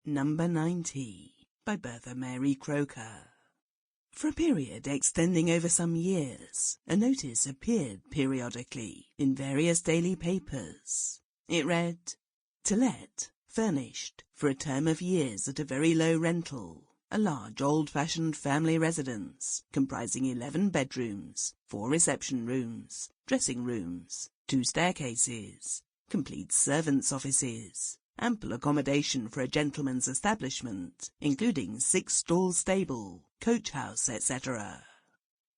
Number 90 by Bertha Mary Croker. For a period extending over some years, a notice appeared periodically in various daily papers. It read, "To let, furnished, for a term of years at a very low rental, a large old-fashioned family residence comprising 11 bedrooms, 4 reception rooms, dressing rooms, 2 staircases, complete servants' offices, ample accommodation for a gentleman's establishment, including 6-stall stable, coach house, etc."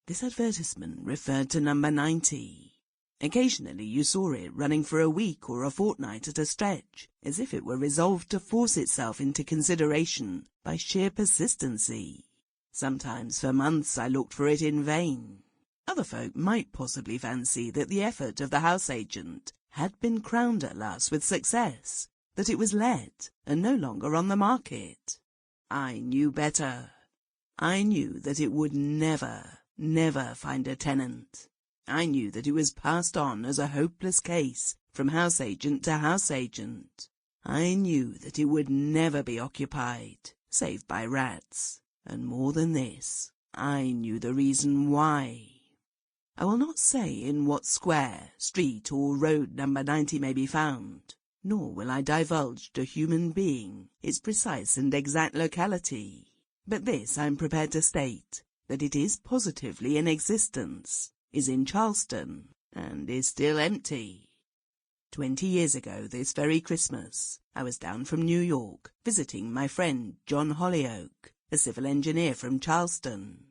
This advertisement referred to number 90. Occasionally you saw it running for a week or a fortnight at a stretch, as if it were resolved to force itself into consideration by sheer persistency. Sometimes for months I looked for it in vain. Other folk might possibly fancy that the effort of the house agent had been crowned at last with success, that it was let and no longer on the market. I knew better. I knew that it would never find a tenant. I knew that it was passed on as a hopeless case from house agent to house agent. I knew that it would never be occupied, save by rats. And more than this, I knew the reason why. I will not say in what square, street, or road number 90 may be found, nor will I divulge to human being its precise and exact locality. But this I am prepared to state, that it is positively in existence, is in Charleston, and is still empty. 20 years ago this very Christmas, I was down from New York, visiting my friend John Hollyoak, a civil engineer from Charleston.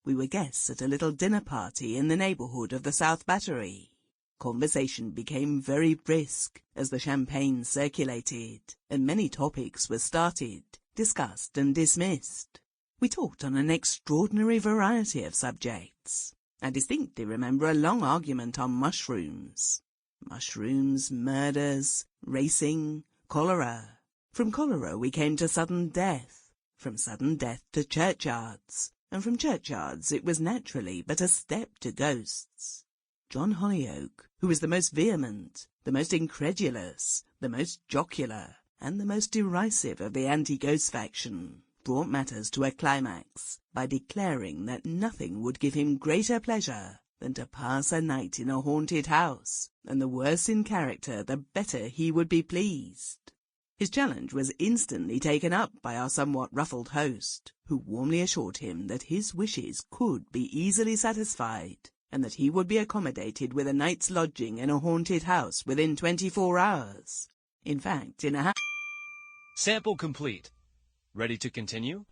We were guests at a little dinner party in the neighborhood of the South Battery. Conversation became very brisk as the champagne circulated, and many topics were started, discussed and dismissed. We talked on an extraordinary variety of subjects. I distinctly remember a long argument on mushrooms. Mushrooms, murders, racing, cholera. From cholera we came to sudden death, from sudden death to churchyards, and from churchyards it was naturally but a step to ghosts. John Hollyoak, who was the most vehement, the most incredulous, the most jocular, and the most derisive of the anti-ghost faction, brought matters to a climax by declaring that nothing would give him greater pleasure than to pass a night in a haunted house, and the worse in character the better he would be pleased. His challenge was instantly taken up by our somewhat ruffled host, who warmly assured him that his wishes could be easily satisfied, and that he would be accommodated with a night's lodging in a haunted house within 24 hours. In fact, in a Sample complete. Ready to continue?